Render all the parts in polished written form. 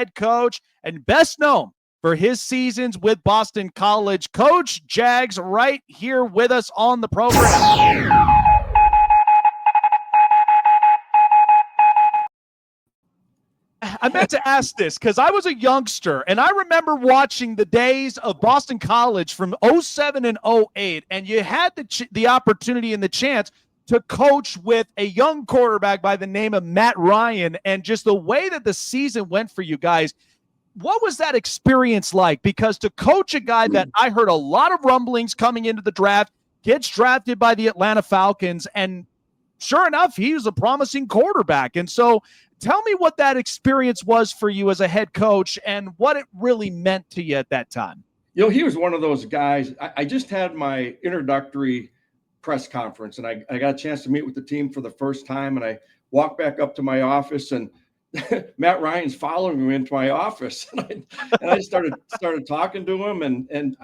head coach and best known for his seasons with Boston College. Coach Jags right here with us on the program. I meant to ask this because I was a youngster, and I remember watching the days of Boston College from 07 and 08, and you had the opportunity and the chance to coach with a young quarterback by the name of Matt Ryan, and just the way that the season went for you guys. What was that experience like? Because to coach a guy that I heard a lot of rumblings coming into the draft, gets drafted by the Atlanta Falcons, and sure enough, he was a promising quarterback. And so tell me what that experience was for you as a head coach and what it really meant to you at that time. You know, he was one of those guys. I just had my introductory press conference, and I got a chance to meet with the team for the first time, and I walked back up to my office, and Matt Ryan's following me into my office, and I started talking to him, and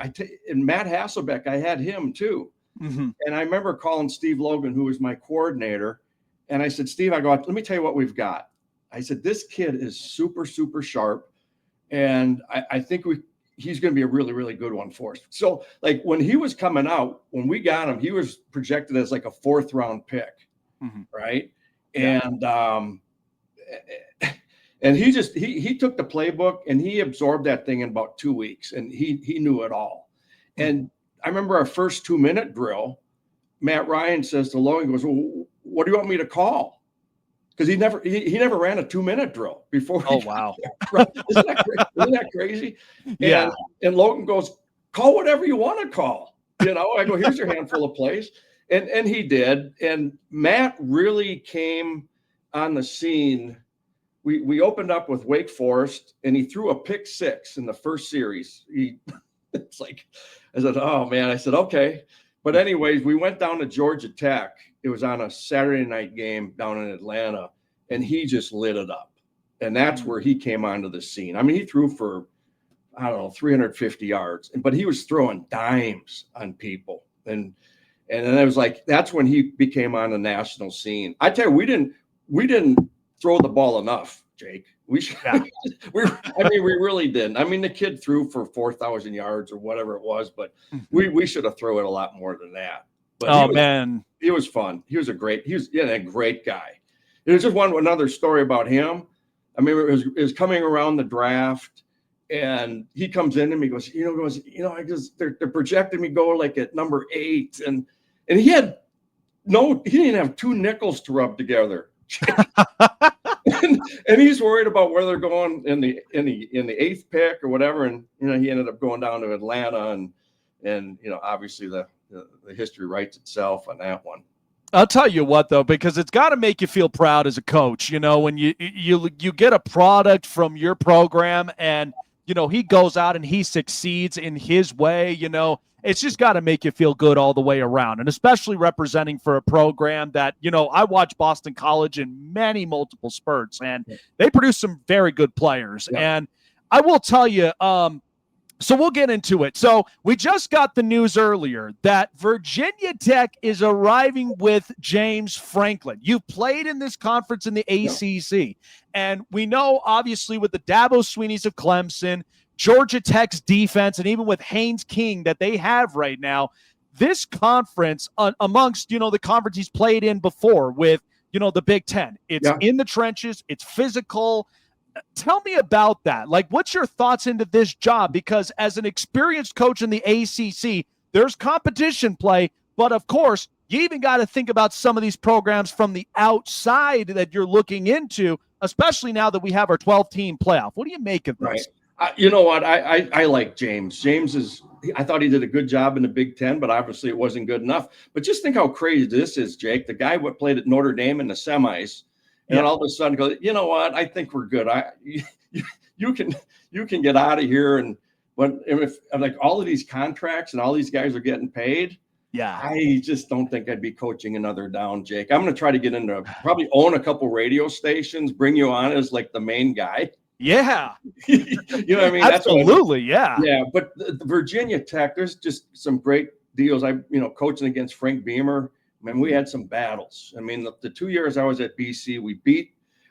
Matt Hasselbeck, I had him too, and I remember calling Steve Logan, who was my coordinator, and I said, Steve, I go, let me tell you what we've got. I said, this kid is super, super sharp, and I think he's going to be a really, really good one for us. So, like, when he was coming out, when we got him, he was projected as like a 4th round pick, right? Yeah. And he took the playbook and he absorbed that thing in about 2 weeks, and he knew it all. And I remember our first 2-minute drill, Matt Ryan says to Logan, he goes, well, what do you want me to call? Because he never ran a 2-minute drill before. Oh, wow. Right? Isn't that crazy? Yeah. And Logan goes, call whatever you want to call. You know, I go, here's your handful of plays. And he did. And Matt really came on the scene. We opened up with Wake Forest, and he threw a pick 6 in the first series. It's like, I said, oh man, I said, okay. But anyways, we went down to Georgia Tech. It was on a Saturday night game down in Atlanta, and he just lit it up. And that's where he came onto the scene. I mean, he threw for, I don't know, 350 yards, but he was throwing dimes on people. And then it was like, that's when he became on the national scene. I tell you, we didn't throw the ball enough, Jake. We really didn't. I mean, the kid threw for 4,000 yards or whatever it was, but we should have thrown it a lot more than that. But man, he was fun. He was a great guy. There's just another story about him. I mean, it was coming around the draft, and he comes in and he goes, they're projecting me go like at number 8, and he didn't have 2 nickels to rub together. and he's worried about where they're going in the 8th pick or whatever, and he ended up going down to Atlanta, and obviously the history writes itself on that one. I'll tell you what, though, because it's got to make you feel proud as a coach, when you get a product from your program and he goes out and he succeeds in his way, it's just got to make you feel good all the way around, and especially representing for a program that, I watch Boston College in many multiple spurts, and they produce some very good players. Yeah. And I will tell you, so we'll get into it. So we just got the news earlier that Virginia Tech is arriving with James Franklin. You've played in this conference in the ACC, and we know, obviously, with the Dabo Sweeneys of Clemson, Georgia Tech's defense, and even with Haynes King that they have right now, this conference, amongst, the conference he's played in before with, the Big Ten, it's in the trenches, it's physical. Tell me about that. Like, what's your thoughts into this job? Because as an experienced coach in the ACC, there's competition play, but of course, you even got to think about some of these programs from the outside that you're looking into, especially now that we have our 12-team playoff. What do you make of this? Right. You know what? I like James. I thought he did a good job in the Big Ten, but obviously it wasn't good enough. But just think how crazy this is, Jake. The guy who played at Notre Dame in the semis, and then all of a sudden goes, you know what? I think we're good. You can get out of here. And if like all of these contracts and all these guys are getting paid, I just don't think I'd be coaching another down, Jake. I'm going to try to get into probably own a couple radio stations, bring you on as like the main guy. Yeah. You know what I mean? Absolutely. Yeah. Yeah. But the Virginia Tech, there's just some great deals. Coaching against Frank Beamer, man, we had some battles. I mean, the 2 years I was at BC, we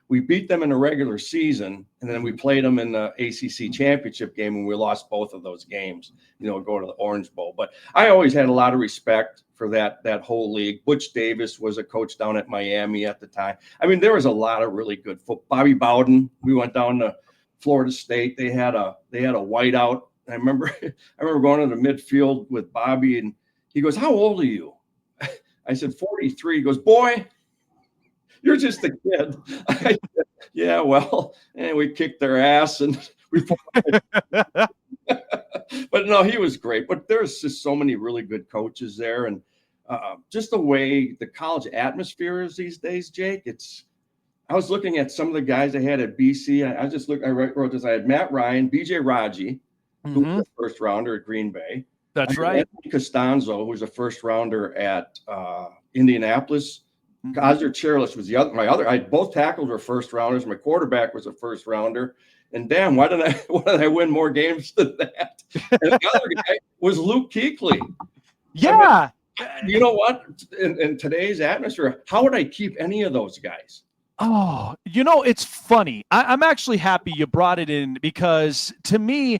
we beat them in the regular season, and then we played them in the ACC championship game, and we lost both of those games, go to the Orange Bowl. But I always had a lot of respect for that whole league. Butch Davis was a coach down at Miami at the time. I mean, there was a lot of really good football. Bobby Bowden, we went down to Florida State. They had a whiteout. I remember going to the midfield with Bobby, and he goes, "How old are you?" I said, 43. He goes, "Boy, you're just a kid." I said, "Yeah, well," and we kicked their ass, and we. But no, he was great. But there's just so many really good coaches there, and just the way the college atmosphere is these days, Jake. I was looking at some of the guys I had at BC. I wrote this. I had Matt Ryan, BJ Raji, who was a first rounder at Green Bay. That's right. Anthony Costanzo, who was a first rounder at Indianapolis. Kaiser Chairless was my other. Both tackles were first rounders. My quarterback was a first rounder. And damn, why did I win more games than that? And the other guy was Luke Kuechly. Yeah. I mean, you know what? In today's atmosphere, how would I keep any of those guys? Oh, it's funny. I'm actually happy you brought it in, because to me,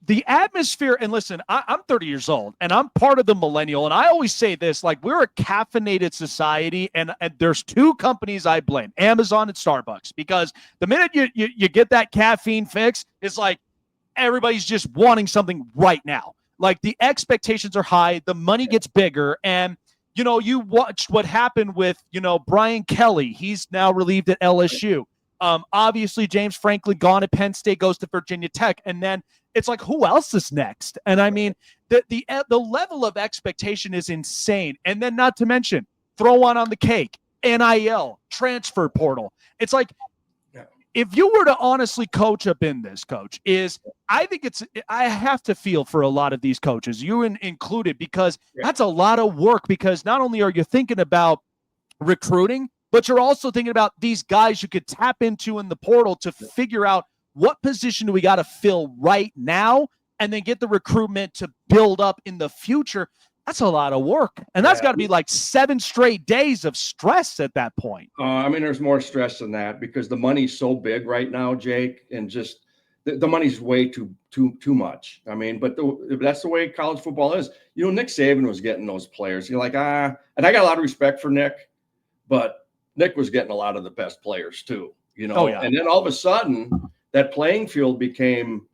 the atmosphere, and listen, I'm 30 years old and I'm part of the millennial. And I always say this, like, we're a caffeinated society, and there's two companies I blame, Amazon and Starbucks, because the minute you get that caffeine fix, it's like everybody's just wanting something right now. Like, the expectations are high, the money gets bigger, and you watched what happened with, Brian Kelly. He's now relieved at LSU. Obviously, James Franklin gone at Penn State, goes to Virginia Tech. And then it's like, who else is next? And I mean, the level of expectation is insane. And then, not to mention, throw one on the cake, NIL, transfer portal. It's like, if you were to honestly coach up in this, Coach, I have to feel for a lot of these coaches, you included, because that's a lot of work, because not only are you thinking about recruiting, but you're also thinking about these guys you could tap into in the portal to figure out what position do we got to fill right now, and then get the recruitment to build up in the future. That's a lot of work. And that's got to be like 7 straight days of stress at that point. I mean, there's more stress than that, because the money's so big right now, Jake, and just the money's way too much. I mean, but that's the way college football is. Nick Saban was getting those players. You're like, and I got a lot of respect for Nick, but Nick was getting a lot of the best players too, Oh, yeah. And then all of a sudden that playing field became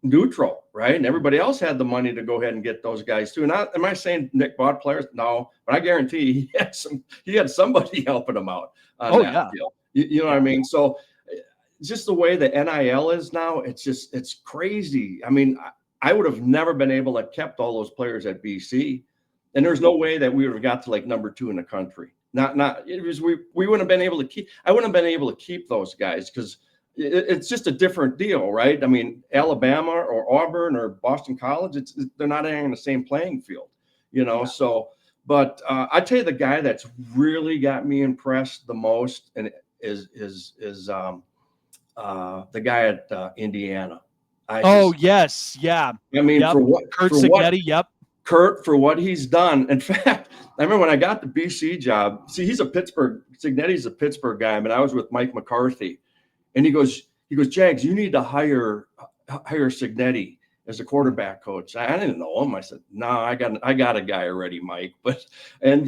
neutral, right? And everybody else had the money to go ahead and get those guys too. And am I saying Nick bought players? No, but I guarantee he had somebody helping him out on that deal. You know what I mean? So just the way the NIL is now, it's crazy. I mean, I would have never been able to kept all those players at BC, and there's no way that we would have got to like number 2 in the country. It was we wouldn't have been able to keep. I wouldn't have been able to keep those guys, because it's just a different deal, right? I mean, Alabama or Auburn or Boston College, they're not on the same playing field, So, but I tell you, the guy that's really got me impressed the most and is the guy at Indiana. Yes, yeah. I mean, Kurt Signetti, Kurt, for what he's done. In fact, I remember when I got the BC job. See, Signetti's a Pittsburgh guy, but I was with Mike McCarthy. And he goes, Jags, you need to hire Signetti as a quarterback coach. I didn't know him. I said, no, I got a guy already, Mike. But and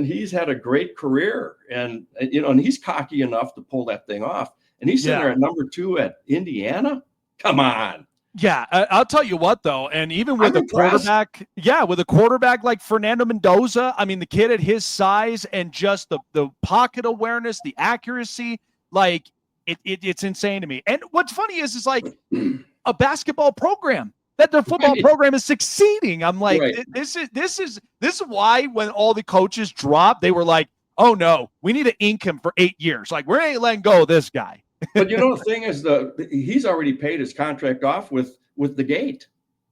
he's had a great career, and and he's cocky enough to pull that thing off. And he's sitting there at number 2 at Indiana. Come on. Yeah, I'll tell you what, though, and even with a quarterback like Fernando Mendoza, I mean, the kid at his size and just the pocket awareness, the accuracy, like it's insane to me. And what's funny is like a basketball program that their football program is succeeding. I'm like, this is why when all the coaches dropped, they were like, oh no, we need to ink him for 8 years. Like, we ain't letting go of this guy. But the thing is, he's already paid his contract off with the gate.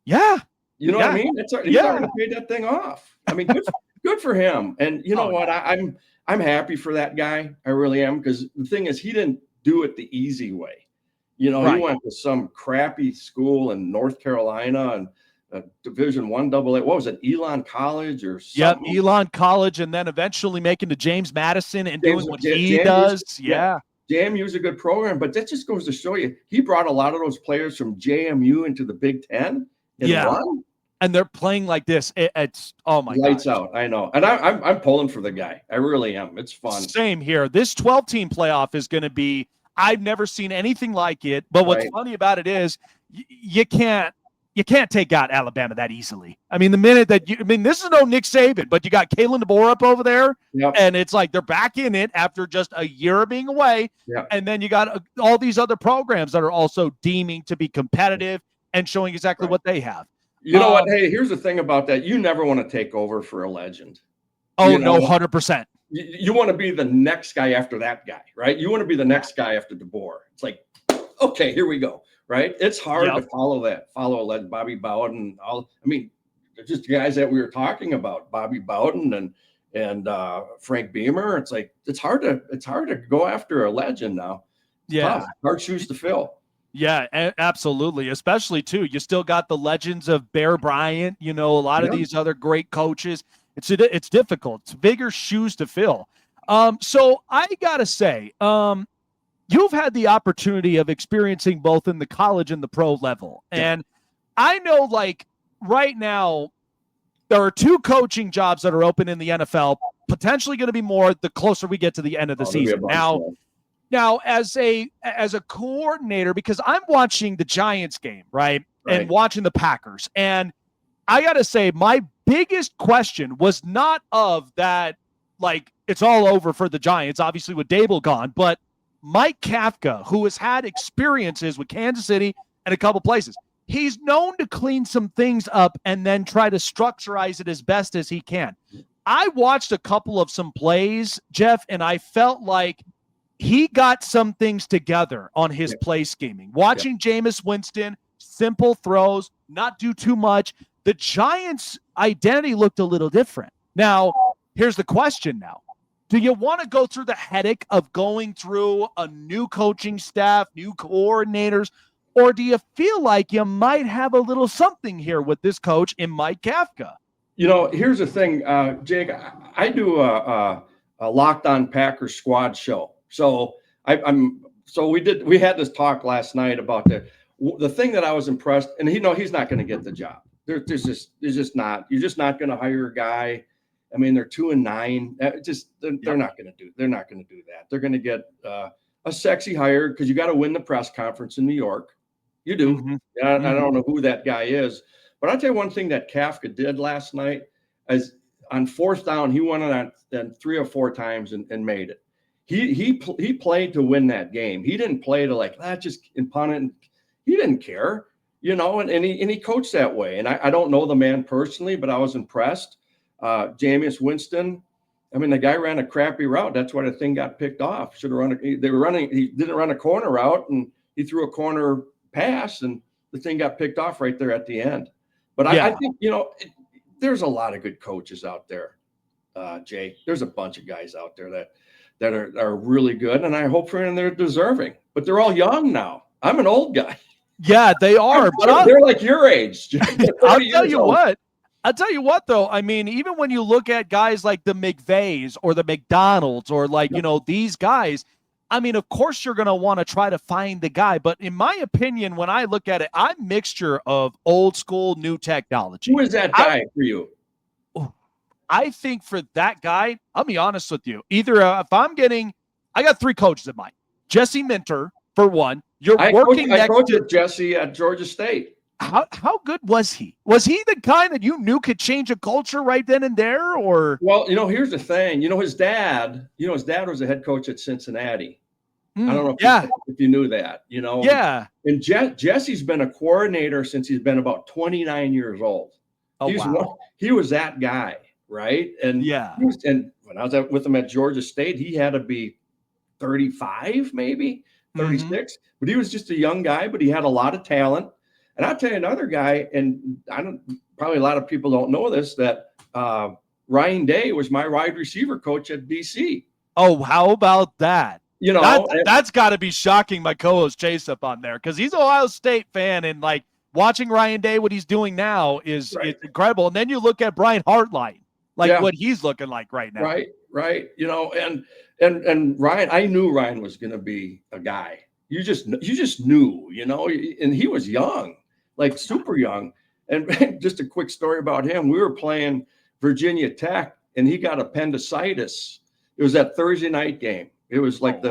Yeah. You know what I mean? He's already paid that thing off. I mean, good for him. And you know what? I'm happy for that guy. I really am, because the thing is, he didn't do it the easy way. He went to some crappy school in North Carolina and Division I AA. What was it, Elon College or something? Yep, Elon College, and then eventually making to James Madison and doing what he does. Yeah. JMU's a good program, but that just goes to show you he brought a lot of those players from JMU into the Big Ten and won. And they're playing like this. It's oh my god, lights out. I know, and I'm pulling for the guy. I really am. It's fun. Same here. This 12-team playoff is going to be. I've never seen anything like it. But what's funny about it is you can't take out Alabama that easily. I mean, the minute that this is no Nick Saban, but you got Kalen DeBoer up over there, and it's like they're back in it after just a year of being away. And then you got all these other programs that are also deeming to be competitive and showing exactly what they have. You know what? Hey, here's the thing about that. You never want to take over for a legend. Oh, no, 100%. You want to be the next guy after that guy, right? You want to be the next guy after DeBoer. It's like, okay, here we go, right? It's hard to follow a legend, Bobby Bowden. Just the guys that we were talking about, Bobby Bowden and Frank Beamer. It's like it's hard to go after a legend now. Yeah, hard shoes to fill. Yeah, absolutely. Especially too, you still got the legends of Bear Bryant. A lot of these other great coaches. It's difficult. It's bigger shoes to fill. So I gotta say, you've had the opportunity of experiencing both in the college and the pro level, and I know, like right now, there are 2 coaching jobs that are open in the NFL. Potentially going to be more the closer we get to the end of the season. Now, as a coordinator, because I'm watching the Giants game, right, and watching the Packers, and I got to say, my biggest question was not of that, like, it's all over for the Giants, obviously with Dable gone, but Mike Kafka, who has had experiences with Kansas City and a couple places, he's known to clean some things up and then try to structurize it as best as he can. I watched a couple of some plays, Jeff, and I felt like he got some things together on his play scheming. Watching Jameis Winston, simple throws, not do too much. The Giants' identity looked a little different. Now, here's the question now. Do you want to go through the headache of going through a new coaching staff, new coordinators, or do you feel like you might have a little something here with this coach in Mike Kafka? Here's the thing, Jake. I do a Locked On Packers squad show. So we had this talk last night about the thing that I was impressed, and he's not going to get the job. There's just not. You're just not going to hire a guy. I mean, they're 2-9. They're not going to do. They're not going to do that. They're going to get a sexy hire because you got to win the press conference in New York. You do. Mm-hmm. I don't know who that guy is, but I'll tell you one thing that Kafka did last night is on 4th down, he went on 3 or 4 times and made it. He played to win that game. He didn't play to just punt it. He didn't care, and he coached that way. And I don't know the man personally, but I was impressed. Jameis Winston, the guy ran a crappy route. That's why the thing got picked off. He didn't run a corner route, and he threw a corner pass, and the thing got picked off right there at the end. But I think, there's a lot of good coaches out there, Jake. There's a bunch of guys out there that are really good, and I hope for them they're deserving. But they're all young now. I'm an old guy. Yeah, they are. But they're like your age. I'll tell you what. I'll tell you what, though. I mean, even when you look at guys like the McVays or the McDonalds or these guys, of course you're going to want to try to find the guy. But in my opinion, when I look at it, I'm a mixture of old school, new technology. Who is that guy for you? I think for that guy, I'll be honest with you. Either I got 3 coaches in mind. Jesse Minter, for one. I coached with Jesse at Georgia State. How good was he? Was he the kind that you knew could change a culture right then and there? Or well, here's the thing. His dad was a head coach at Cincinnati. I don't know if you knew that. Yeah. And Jesse's been a coordinator since he's been about 29 years old. He was that guy, right? And and when I was with him at Georgia State, he had to be 35, maybe 36. But he was just a young guy, but he had a lot of talent. And I'll tell you another guy, and probably a lot of people don't know this, that Ryan Day was my wide receiver coach at BC. Oh, how about that? That's got to be shocking my co-host Chase up on there because he's an Ohio State fan, and watching Ryan Day, what he's doing now is it's incredible. And then you look at Brian Hartline, what he's looking like right now. Right. And Ryan, I knew Ryan was going to be a guy. You just knew, and he was young, like super young. And just a quick story about him. We were playing Virginia Tech and he got appendicitis. It was that Thursday night game. It was like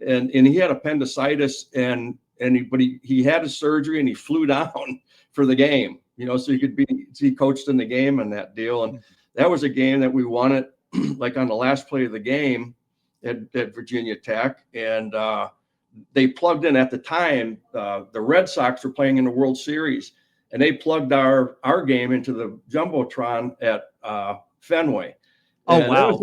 and he had appendicitis and he had his surgery and he flew down for the game, so he coached in the game and that deal. And that was a game that we won it like on the last play of the game at Virginia Tech. And they plugged in at the time, the Red Sox were playing in the World Series and they plugged our game into the Jumbotron at Fenway. Oh, wow.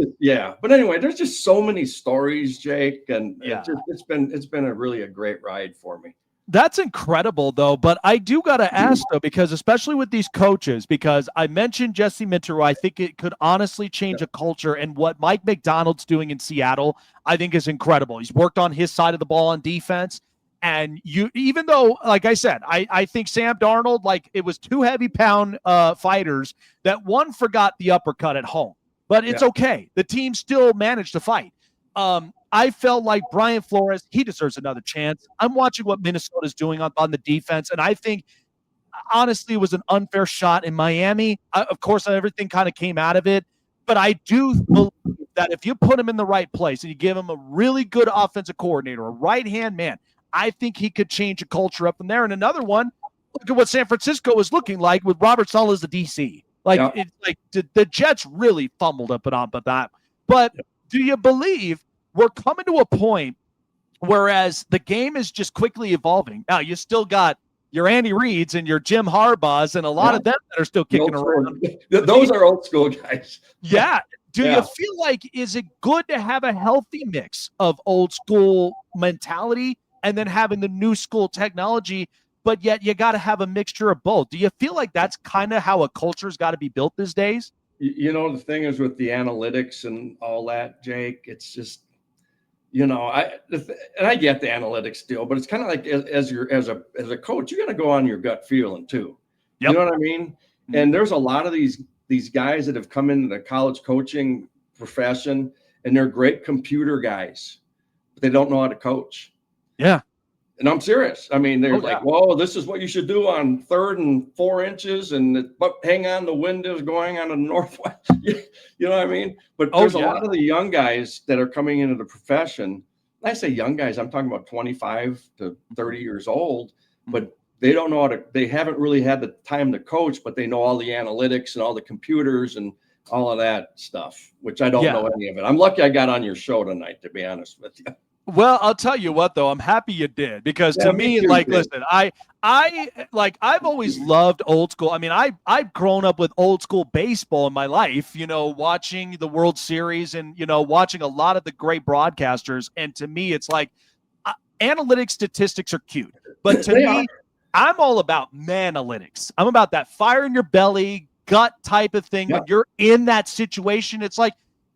But anyway, there's just so many stories, Jake, and it's been a great ride for me. That's incredible, though. But I do got to ask, though, because especially with these coaches, because I mentioned Jesse Minter, I think it could honestly change a culture. And what Mike McDonald's doing in Seattle, I think is incredible. He's worked on his side of the ball on defense. And even though, like I said, I think Sam Darnold, like it was 2 heavy pound fighters that one forgot the uppercut at home. But it's okay. The team still managed to fight. I felt like Brian Flores, he deserves another chance. I'm watching what Minnesota's doing on the defense, and I think, honestly, it was an unfair shot in Miami. Of course, everything kind of came out of it. But I do believe that if you put him in the right place and you give him a really good offensive coordinator, a right-hand man, I think he could change a culture up from there. And another one, look at what San Francisco is looking like with Robert Saleh as the DC. It's like the Jets really fumbled up and on with that. But do you believe we're coming to a point whereas the game is just quickly evolving? Now, you still got your Andy Reids and your Jim Harbaughs and a lot of them that are still kicking around. Those are old school guys. Yeah. Do you feel like, is it good to have a healthy mix of old school mentality and then having the new school technology, but yet you got to have a mixture of both? Do you feel like that's kind of how a culture's got to be built these days? The thing is with the analytics and all that, Jake, it's just, I get the analytics deal, but it's kind of like as a coach, you got to go on your gut feeling too. Yep. You know what I mean? Mm-hmm. And there's a lot of these guys that have come into the college coaching profession and they're great computer guys, but they don't know how to coach. Yeah. And I'm serious. I mean, they're whoa, this is what you should do on 3rd and 4 inches. But hang on, the wind is going on the northwest. You know what I mean? But there's a lot of the young guys that are coming into the profession. When I say young guys, I'm talking about 25 to 30 years old, but they don't know they haven't really had the time to coach, but they know all the analytics and all the computers and all of that stuff, which I don't know any of it. I'm lucky I got on your show tonight, to be honest with you. Well, I'll tell you what, though, I'm happy you did, because to me, listen, I've always loved old school. I mean, I've grown up with old school baseball in my life, watching the World Series and, watching a lot of the great broadcasters. And to me, it's like analytics statistics are cute, but to me, I'm all about manalytics. I'm about that fire in your belly, gut type of thing. When you're in that situation, it's like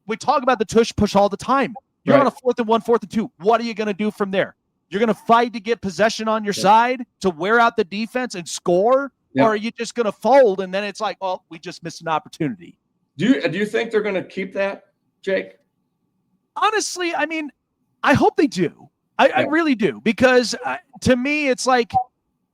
we talk about the tush push all the time. You're on a 4th and 1, 4th and 2. What are you going to do from there? You're going to fight to get possession on your side to wear out the defense and score? Or are you just going to fold and then it's like, well, we just missed an opportunity? Do you think they're going to keep that, Jake? Honestly, I mean, I hope they do. I really do, because to me, it's like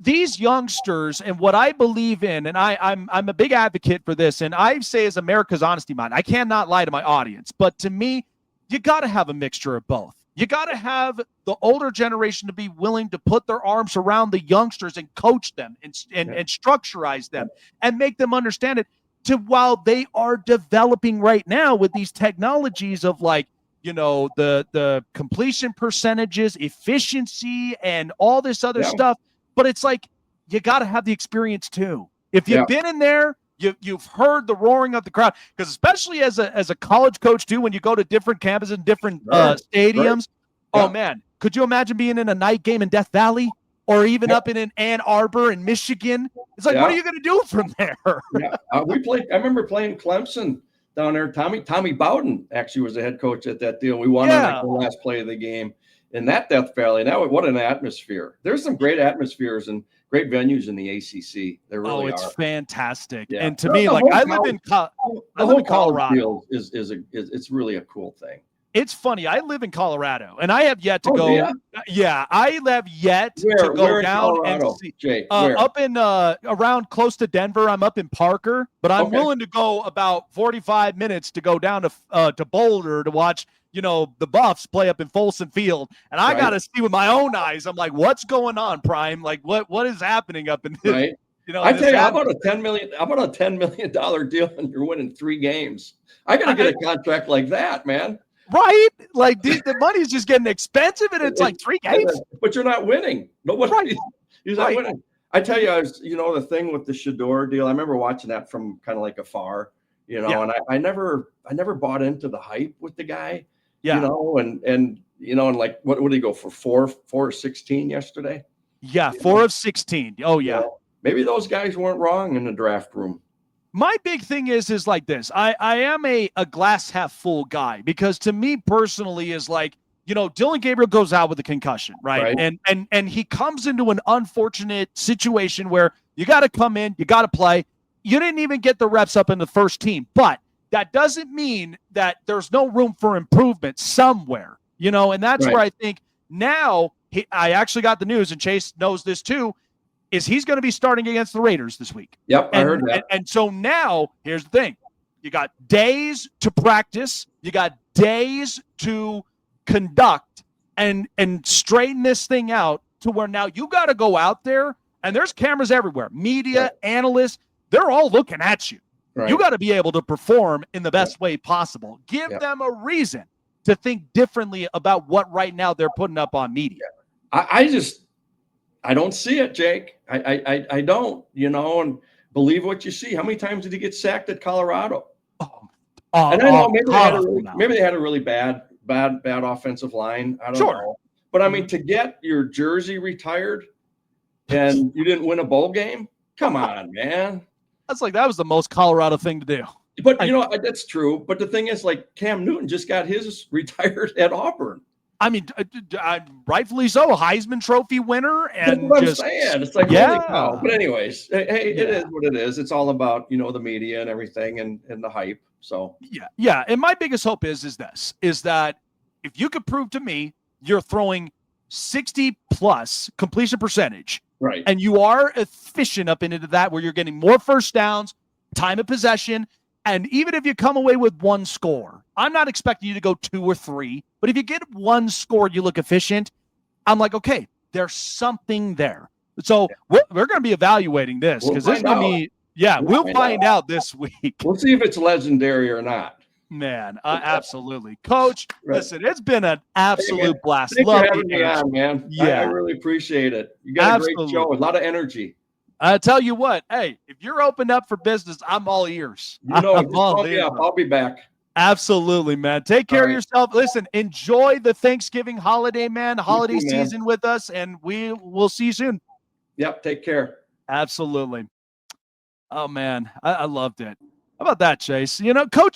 these youngsters and what I believe in, and I'm a big advocate for this, and I say as America's honesty mind, I cannot lie to my audience, but to me, you got to have a mixture of both. You got to have the older generation to be willing to put their arms around the youngsters and coach them and structurize them and make them understand it, while they are developing right now with these technologies of the completion percentages, efficiency, and all this other stuff. But it's like, you got to have the experience too. If you've been in there, you've heard the roaring of the crowd, because especially as a college coach too, when you go to different campuses and different stadiums, oh man, could you imagine being in a night game in Death Valley or even up in Ann Arbor in Michigan? It's like, what are you going to do from there? I remember playing Clemson down there. Tommy Bowden actually was the head coach at that deal. We won on the last play of the game in that Death Valley. What an atmosphere. There's some great atmospheres and great venues in the ACC. There really it's are. Fantastic. Yeah. And to me, I live in Colorado. It's really a cool thing. It's funny. I live in Colorado, and I have yet to go. Yeah. Yeah, I have yet to go down and see. Jake, where? Up in around close to Denver. I'm up in Parker, but I'm willing to go about 45 minutes to go down to Boulder to watch, the Buffs play up in Folsom Field, and I got to see with my own eyes. I'm like, what's going on, Prime? Like, what is happening up in this? Right. I tell you, how about a $10 million deal and you're winning 3 games? I got to get a contract like that, man. Right? Like the money's just getting expensive, and it's like 3 games. But you're not winning. Nobody, he's not winning. I tell you, the thing with the Shedeur deal, I remember watching that from kind of like afar, and I never bought into the hype with the guy, and like, what did he go for 4 or 16 yesterday? Yeah, 4 of 16. Oh, yeah. Maybe those guys weren't wrong in the draft room. My big thing is like this. I am a glass half full guy, because to me personally is like, Dylan Gabriel goes out with a concussion, right? And he comes into an unfortunate situation where you got to come in, you got to play. You didn't even get the reps up in the first team, but that doesn't mean that there's no room for improvement somewhere, and that's where I think now I actually got the news, and Chase knows this too, is he's going to be starting against the Raiders this week. Yep, I heard that. And so now, here's the thing. You got days to practice. You got days to conduct and straighten this thing out to where now you got to go out there, and there's cameras everywhere. Media, analysts, they're all looking at you. Right. You got to be able to perform in the best way possible. Give them a reason to think differently about what right now they're putting up on media. I don't see it, Jake. I don't, and believe what you see. How many times did he get sacked at Colorado? And I know maybe they had a really bad offensive line. I don't know. But I mean, to get your jersey retired and you didn't win a bowl game? Come on, man. That was the most Colorado thing to do. But that's true. But the thing is, like, Cam Newton just got his retired at Auburn. I mean, rightfully so, a Heisman Trophy winner, and that's what I'm saying. It's like, holy cow. But anyways, hey, it is what it is. It's all about the media and everything and the hype. So yeah. And my biggest hope is that if you could prove to me you're throwing 60 plus completion percentage, right, and you are efficient up into that where you're getting more first downs, time of possession. And even if you come away with 1 score, I'm not expecting you to go 2 or 3, but if you get 1 score, you look efficient, I'm like, okay, there's something there. So we're going to be evaluating this, because this is going to be, we'll find out this week. We'll see if it's legendary or not. Man, absolutely. Coach, listen, it's been an absolute blast. Thanks for having me on, man. I really apprite it. You got a great show, a lot of energy. I tell you what, hey, if you're open up for business, I'm all ears. I'll be back. Absolutely, man. Take care of yourself. Listen, enjoy the Thanksgiving holiday, man. Holiday season with us, and we'll see you soon. Yep, take care. Absolutely. Oh, man, I loved it. How about that, Chase? Coach